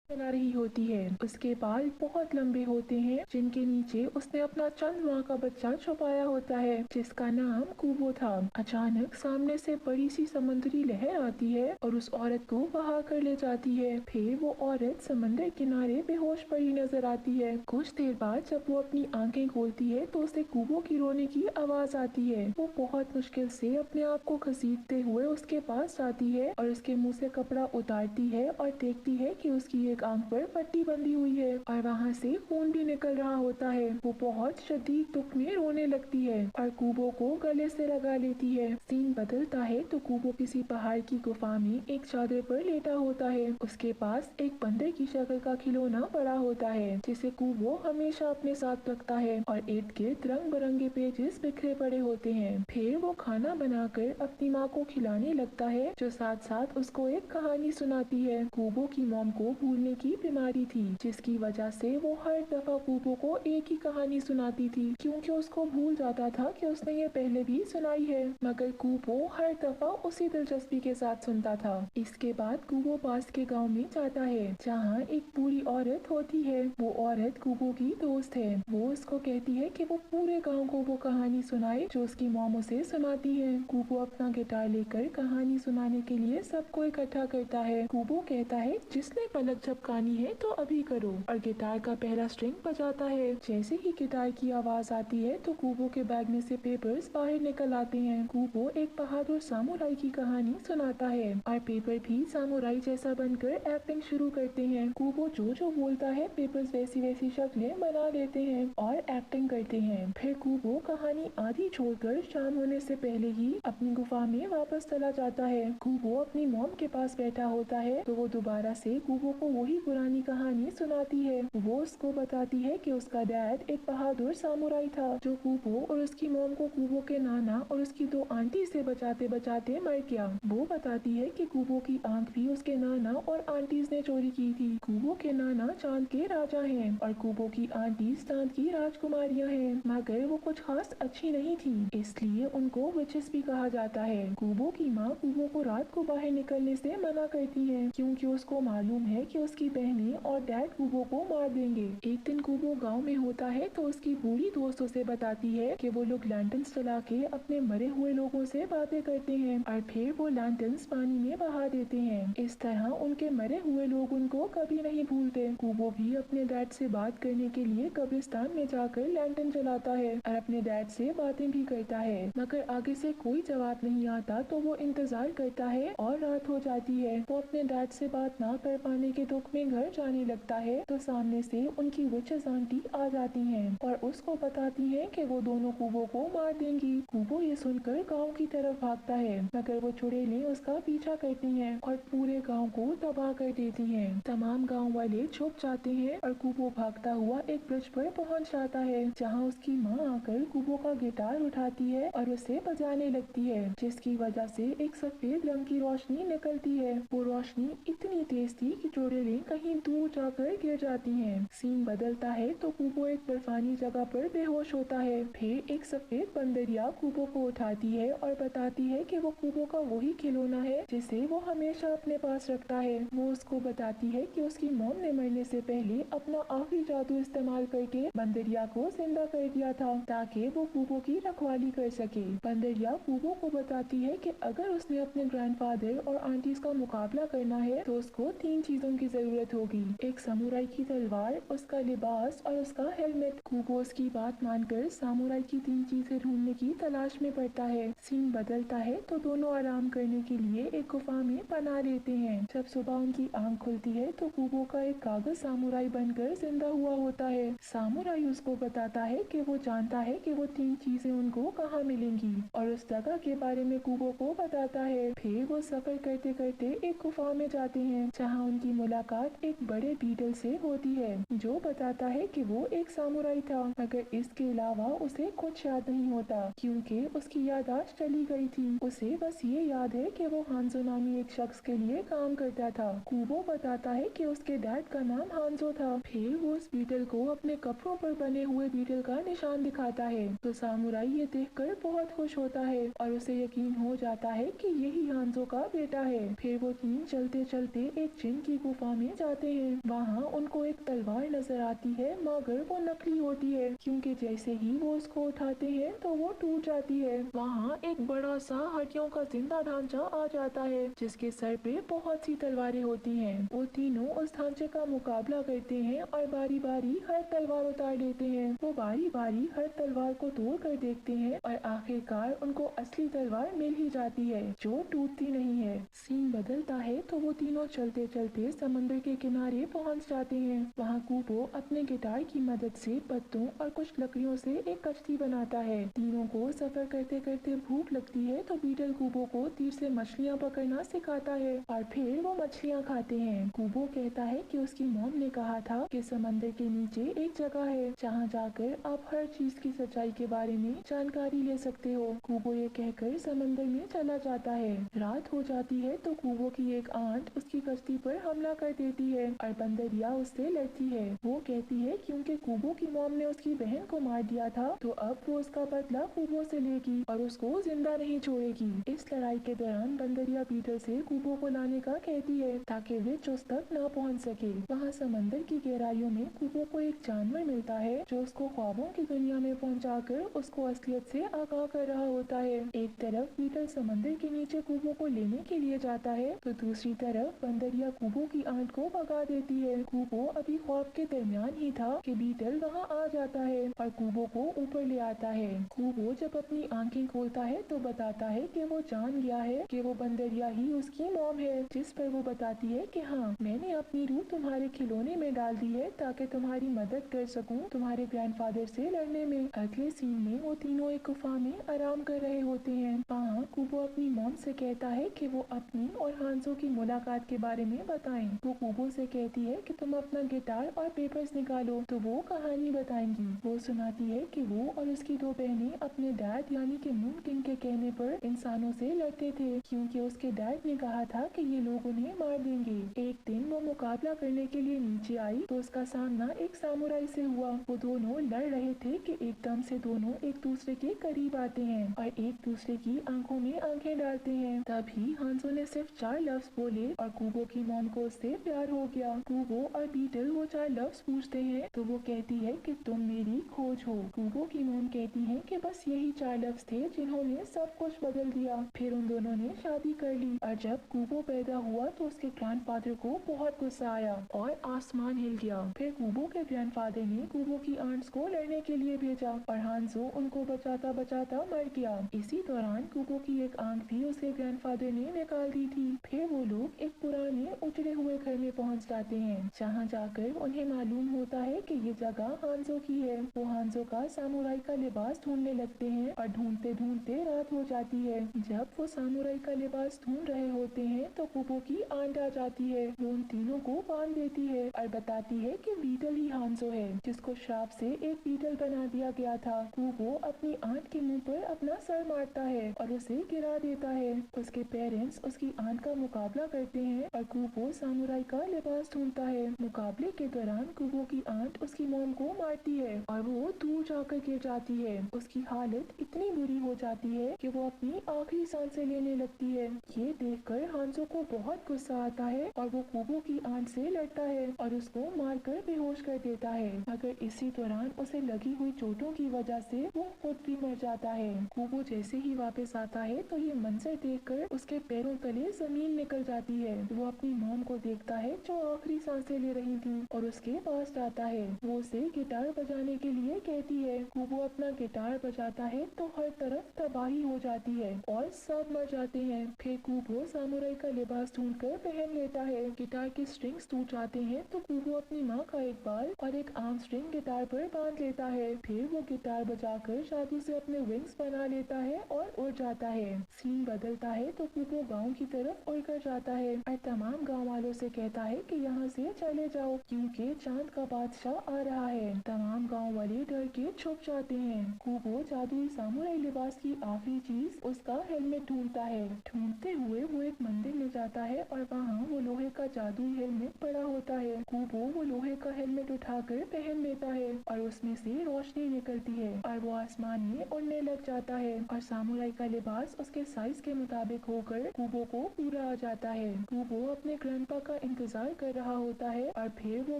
चला रही होती है। उसके बाल बहुत लंबे होते हैं जिनके नीचे उसने अपना चंद माह का बच्चा छुपाया होता है जिसका नाम कुबो था। अचानक सामने से बड़ी सी समुद्री लहर आती है और उस औरत को बहा कर ले जाती है। फिर वो औरत समंदर किनारे बेहोश पड़ी नजर आती है। कुछ देर बाद जब वो अपनी आंखें खोलती है तो उसे कुबो की रोने की आवाज आती है। वो बहुत मुश्किल से अपने आप को घसीटते हुए उसके पास जाती है और उसके मुंह से कपड़ा उतारती है और देखती है कि उसकी एक आंख पर पट्टी बंधी हुई है और वहाँ से खून भी निकल रहा होता है। वो बहुत शदीद दुख में रोने लगती है और कुबो को गले से लगा लेती है। सीन बदलता है तो कुबो किसी पहाड़ की गुफा में एक चादर पर लेटा होता है। उसके पास एक बंदर की शक्ल का खिलौना पड़ा होता है जिसे कुबो हमेशा अपने साथ रखता है और इर्द गिर्द रंग बिरंगे पेजेस बिखरे पड़े होते हैं। फिर वो खाना बनाकर अपनी माँ को खिलाने लगता है जो साथ साथ उसको एक कहानी सुनाती है। कुबो की मॉम को भूलने की बीमारी थी जिसकी वजह से वो हर दफा कुबो को एक ही कहानी सुनाती थी क्योंकि उसको भूल जाता था कि उसने ये पहले भी सुनाई है, मगर कुबो हर दफा उसी दिलचस्पी के साथ सुनता था। इसके बाद कुबो पास के गांव में जाता है जहाँ एक बूढ़ी औरत होती है। वो औरत कुबो की दोस्त है। वो उसको कहती है कि वो पूरे गांव को वो कहानी सुनाए जो उसकी मॉम उसे सुनाती है। कुबो अपना गिटार लेकर कहानी सुनाने के लिए सबको इकट्ठा करता है। कुबो कहता है जिसने पलक झपकानी है तो अभी करो और गिटार का पहला स्ट्रिंग बजाता है। जैसे ही गिटार की आवाज आती है तो कुबो के बैग में से पेपर्स बाहर निकल आते हैं। कुबो एक बहादुर सामुराई की कहानी सुनाता है और पेपर भी सामुराई जैसा बनकर एक्टिंग शुरू करते हैं। कुबो जो जो बोलता है पेपर्स वैसी वैसी शक्लें बना लेते हैं और एक्टिंग करते हैं। फिर कुबो कहानी आधी छोड़कर शाम होने से पहले ही अपनी गुफा में वापस चला जाता है। कुबो अपनी मॉम के पास बैठा होता है तो वो दोबारा से कुबो को वही पुरानी कहानी सुनाती है। वो उसको बताती है कि उसका डैड एक बहादुर सामुराई था जो कुबो और उसकी मॉम को कुबो के नाना और उसकी दो आंटी से बचाते बचाते मर गया। वो बताती है कि कुबो की आंख भी उसके नाना और आंटीज ने चोरी की थी। कुबो के नाना चांद के राजा हैं और कुबो की आंटीज चांद की राजकुमारियां हैं, मगर वो कुछ खास अच्छी नहीं थी इसलिए उनको विचेस भी कहा जाता है। कुबो की माँ कुबो को रात को बाहर निकलने से मना करती है क्योंकि उसको मालूम है कि उसकी बहनें और डैड कुबो को मार देंगे। एक दिन कुबो गांव में होता है तो उसकी बूढ़ी दोस्त उसे बताती है कि वो लोग लैंटर्न्स चला के अपने मरे हुए लोगों से बातें करते हैं और फिर वो लैंटर्न्स पानी में बहा देते हैं। इस तरह उनके मरे हुए लोग उनको कभी नहीं भूलते। कुबो भी अपने डैड से बात करने के लिए कब्रिस्तान में जाकर लैंटर्न जलाता है और अपने डैड से बातें भी करता है, मगर आगे से कोई जवाब नहीं आता तो वो इंतजार करता है और रात हो जाती है। वो अपने डैड से बात ना कर पाने के दुख में घर जाने लगता है तो सामने से उनकी विचेस आंटी आ जाती हैं और उसको बताती हैं कि वो दोनों कुबो को मार देंगी। कुबो ये सुनकर गांव की तरफ भागता है, मगर वो चुड़ैलें उसका पीछा करती हैं और पूरे गांव को तबाह कर देती हैं। तमाम गांव वाले छुप जाते हैं और कुबो भागता हुआ एक ब्रिज पर पहुंच जाता है जहां उसकी माँ आकर कुबो का गिटार उठाती है और उसे बजाने लगती है, जिसकी वजह से एक सफेद रंग की रोशनी निकलती है। वो रोशनी इतनी तेज थी कि चुड़ैलें कहीं दूर जाकर गिर जाती हैं। सीन बदलता है तो कुबो एक बर्फानी जगह पर बेहोश होता है। फिर एक सफेद बंदरिया कुबो को उठाती है और बताती है कि वो कुबो का वही खिलौना है जिसे वो हमेशा अपने पास रखता है। वो उसको बताती है कि उसकी मॉम ने मरने से पहले अपना आखिरी जादू इस्तेमाल करके बंदरिया को जिंदा कर दिया था ताकि वो कुबो की रखवाली कर सके। बंदरिया कुबो को बताती है कि अगर उसने अपने ग्रैंडफादर और आंटीज का मुकाबला करना है तो उसको 3 चीजों की जरूरत होगी, एक समुराई की तलवार, उसका लिबास और उसका हेलमेट। कुबो उसकी बात मानकर सामुराई की 3 चीजें ढूंढने की तलाश में पड़ता है। सीन बदलता है तो दोनों आराम करने के लिए एक गुफा में पनाह लेते हैं। जब सुबह उनकी आंख खुलती है तो कुबो का एक कागज सामुराई बनकर जिंदा हुआ होता है। सामुराई उसको बताता है कि वो जानता है कि वो 3 चीजें उनको कहाँ मिलेंगी और उस जगह के बारे में कुबो को बताता है। फिर वो सफर करते करते एक गुफा में जाते हैं जहाँ उनकी मुलाकात एक बड़े बीटल से होती है जो बताता है कि वो एक सामुराई था, मगर इसके अलावा उसे कुछ याद नहीं होता क्योंकि उसकी याददाश्त चली गई थी। उसे बस ये याद है कि वो हांजो नामी एक शख्स के लिए काम करता था। कुबो बताता है कि उसके डैड का नाम हांजो था। फिर वो उस बीटल को अपने कपड़ों पर बने हुए बीटल का निशान दिखाता है तो सामुराई ये देखकर बहुत खुश होता है और उसे यकीन हो जाता है कि यही हांजो का बेटा है। फिर वो तीन चलते चलते एक जिन की गुफा में जाते हैं। वहाँ उनको एक तलवार नजर आती है मगर वो नकली होती है, क्योंकि जैसे ही वो उसको उठाते हैं तो वो टूट जाती है। वहाँ एक बड़ा सा हड्डियों का जिंदा ढांचा आ जाता है जिसके सर पे बहुत सी तलवारें होती हैं। वो तीनों उस ढांचे का मुकाबला करते हैं और बारी बारी हर तलवार उतार लेते हैं। वो बारी बारी हर तलवार को तोड़ कर देखते हैं और आखिरकार उनको असली तलवार मिल ही जाती है जो टूटती नहीं है। सीन बदलता है तो वो तीनों चलते चलते समंदर के किनारे पहुंच जाते हैं। वहाँ कूबो अपने गिटार की मदद से पत्तों और कुछ लकड़ियों से एक कश्ती बनाता है। तीनों को सफर करते करते भूख लगती है तो बीटल कूबो को तीर से मछलियाँ पकड़ना सिखाता है और फिर वो मछलियाँ खाते हैं। कूबो कहता है कि उसकी मॉम ने कहा था कि समंदर के नीचे एक जगह है जहाँ जाकर आप हर चीज की सच्चाई के बारे में जानकारी ले सकते हो। कूबो ये कहकर समंदर में चला जाता है। रात हो जाती है तो कूबो की एक आंट उसकी कश्ती पर हमला कर देती है और बंदरिया उससे लड़ती है। वो कहती है क्योंकि कूबो की मॉम ने उसकी बहन को मार दिया था तो अब वो उसका बदला कूबो से लेगी और उसको जिंदा नहीं छोड़ेगी। इस लड़ाई के दौरान बंदरिया पीटर से कूबो को लाने का कहती है ताकि विच उस तक न पहुंच सके। वहाँ समंदर की गहराइयों में कूबो को एक जानवर मिलता है जो उसको ख्वाबों की दुनिया में पहुंचाकर उसको असलियत से आगाह कर रहा होता है। एक तरफ पीटर समंदर के नीचे कूबो को लेने के लिए जाता है तो दूसरी तरफ बंदरिया कूबो की आंट को भगा देती है। कूबो अभी ख्वाब के दरमियान ही था कि बीटल वहाँ आ जाता है और कूबो को ऊपर ले आता है। कूबो जब अपनी आंखें खोलता है तो बताता है कि वो जान गया है कि वो बंदरिया ही उसकी मॉम है, जिस पर वो बताती है कि हाँ, मैंने अपनी रूह तुम्हारे खिलौने में डाल दी है ताकि तुम्हारी मदद कर सकूं तुम्हारे ग्रैंडफादर से लड़ने में। अगले सीन में वो तीनों एक गुफा में आराम कर रहे होते हैं। वहाँ कूबो अपनी मॉम से कहता है कि वो अपनी और हांसो की मुलाकात के बारे में बताएं। वो कूबो से कहती है कि तुम अपना गिटार और पेपर्स निकालो तो वो कहानी बताएंगी। वो सुनाती है कि वो और उसकी दो बहनें अपने डैड यानी कि मून किंग के कहने पर इंसानों से लड़ते थे क्योंकि उसके डैड ने कहा था कि ये लोग उन्हें मार देंगे। एक दिन वो मुकाबला करने के लिए नीचे आई तो उसका सामना एक सामुराई से हुआ। वो दोनों लड़ रहे थे कि एकदम से दोनों एक दूसरे के करीब आते हैं और एक दूसरे की आंखों में आंखें डालते हैं। तभी हांसो ने सिर्फ 4 लफ्ज बोले और कूबो की मॉम को उससे प्यार हो गया। कूबो और बीटल वो 4 लफ्ज पूछते हैं तो वो कहती है कि तुम मेरी खोज हो। कूबो की मॉम कहती है कि बस यही 4 लफ्ज थे जिन्होंने सब कुछ बदल दिया। फिर उन दोनों ने शादी कर ली और जब कूबो पैदा हुआ तो उसके ग्रैंडफादर को बहुत गुस्सा आया और आसमान हिल गया। फिर कूबो के ग्रैंडफादर ने कूबो की आंट्स को लड़ने के लिए भेजा और हांसो उनको बचाता बचाता मर गया। इसी दौरान कूबो की एक आंख भी उसके ग्रैंडफादर ने निकाल दी थी। फिर वो लोग एक पुराने उजड़े हुए घर में पहुंच जाते हैं जहां जाकर उन्हें मालूम होता है कि ये जगह हांसो की है। वो हांसो का सामुराई का लिबास ढूंढने लगते हैं और ढूंढते ढूंढते रात हो जाती है। जब वो सामुराई का लिबास ढूंढ रहे होते हैं तो कूबो की आंट आ जाती है। वो उन तीनों को बांध देती है और बताती है कि बीटल ही हांसो है जिसको श्राप से एक बीटल बना दिया गया था। कूबो अपनी आंट के मुंह पर अपना सर मारता है और उसे गिरा देता है। उसके पेरेंट्स उसकी आंट का मुकाबला करते हैं और कूबो सामुराई का लिबास ढूंढता है। मुकाबले के दौरान कूबो की आंट उसकी मॉम को मारती है और वो दूर जाकर गिर जाती है। उसकी हालत इतनी बुरी हो जाती है कि वो अपनी आखिरी सांसें लेने लगती है। ये देखकर हांसो को बहुत गुस्सा आता है और वो कूबो की आंट से लड़ता है और उसको मारकर बेहोश कर देता है, मगर इसी दौरान उसे लगी हुई चोटों की वजह से वो खुद भी मर जाता है। कूबो जैसे ही वापस आता है तो ये मंजर देखकर उसके पैरों तले जमीन निकल जाती है। वो अपनी मॉम को देखता है जो आखिरी सांसें ले रही थी और उसके पास जाता है। वो उसे गिटार बजाने के लिए कहती है। कूबो अपना गिटार बजाता है तो हर तरफ तबाही हो जाती है और सब मर जाते हैं। फिर कूबो सामुराई का लिबास ढूंढकर पहन लेता है। गिटार के स्ट्रिंग्स टूट जाते हैं तो कूबो अपनी माँ का एक बाल और एक आर्म स्ट्रिंग गिटार पर बांध लेता है। फिर वो गिटार बजाकर जादू से अपने विंग्स बना लेता है और उड़ जाता है। सीन बदलता है तो कूबो गाँव की तरफ उड़ कर जाता है और तमाम गाँव वालों से कहता है कि यहाँ से चले जाओ क्योंकि चांद का बादशाह आ रहा है। तमाम गाँव वाले डर के छुप जाते हैं। कूबो जादुई सामुराई लिबास की आखिरी चीज उसका हेलमेट ढूंढता है। ढूंढते हुए वो एक मंदिर में जाता है और वहाँ वो लोहे का जादुई हेलमेट पड़ा होता है। कूबो वो लोहे का हेलमेट उठाकर पहन लेता है और उसमें से रोशनी निकलती है और वो आसमान में उड़ने लग जाता है और सामुराई का लिबास उसके साइज के मुताबिक होकर कूबो को पूरा आ जाता है। कूबो अपने ग्रैंडपा का इंतजार कर रहा होता है और फिर वो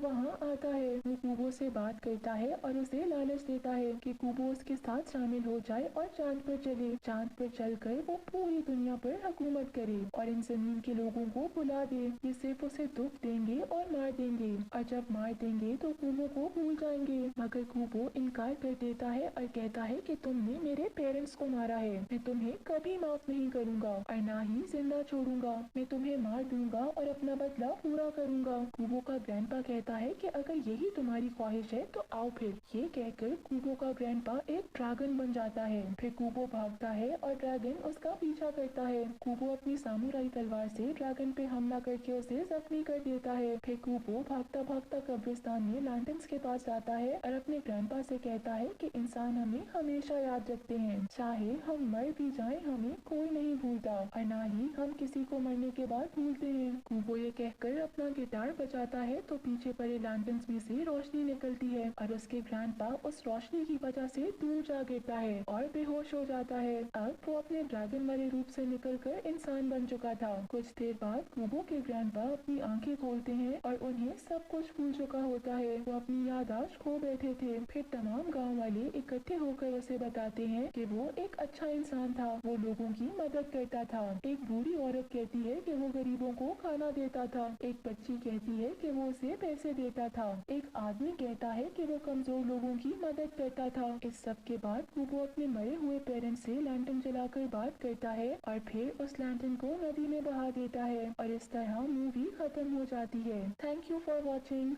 वहाँ आता है। वो कुबो से बात करता है और उसे लालच देता है कि कुबो उसके साथ शामिल हो जाए और चांद पर चले। चांद पर चलकर वो पूरी दुनिया पर हुकूमत करे और इन जमीन के लोगों को भुला दे। ये सिर्फ उसे दुख देंगे और मार देंगे, और जब मार देंगे तो कुबो को भूल जाएंगे। मगर कुबो इनकार कर देता है और कहता है कि तुमने मेरे पेरेंट्स को मारा है, मैं तुम्हें कभी माफ नहीं करूँगा और ना ही जिंदा छोड़ूंगा। मैं तुम्हें मार दूंगा और अपना बदला पूरा करूँगा। कुबो का ग्रैंडपा कहता है कि अगर यही तुम्हारी ख्वाहिश है तो आओ फिर। ये कहकर कुबो का ग्रैंडपा एक ड्रैगन बन जाता है। फिर कुबो भागता है और ड्रैगन उसका पीछा करता है। कुबो अपनी सामुराई तलवार से ड्रैगन पे हमला करके उसे जख्मी कर देता है। फिर कुबो भागता भागता कब्रिस्तान में लैंटर्न्स के पास जाता है और अपने ग्रैंडपा से कहता है कि इंसान हमें हमेशा याद रखते हैं, चाहे हम मर भी जाएं हमें कोई नहीं भूलता और ना ही हम किसी को मरने के बाद भूलते हैं। कुबो ये कहकर अपना गिटार बजाता है तो पीछे पड़े लैंटर्न्स में से रोशनी निकलती है और उसके ग्रैंडपा उस रोशनी की वजह से दूर जा गिरता है और बेहोश हो जाता है। अब वो अपने ड्रैगन वाले रूप से निकलकर इंसान बन चुका था। कुछ देर बाद कुबो के ग्रैंडपा अपनी आंखें खोलते हैं और उन्हें सब कुछ भूल चुका होता है। वो अपनी याददाश्त खो बैठे थे। फिर तमाम गांव वाले इकट्ठे होकर उसे बताते हैं कि वो एक अच्छा इंसान था, वो लोगों की मदद करता था। एक बूढ़ी औरत कहती है कि वो गरीबों को खाना देता था। एक बच्ची कहती है कि वो उसे पैसे देता था। एक आदमी कहता है कि वो कमजोर लोगों की मदद करता था। इस सब के बाद कुबो अपने मरे हुए पेरेंट्स से लैंटर्न जलाकर बात करता है और फिर उस लैंटर्न को नदी में बहा देता है और इस तरह मूवी खत्म हो जाती है। Thank you for watching.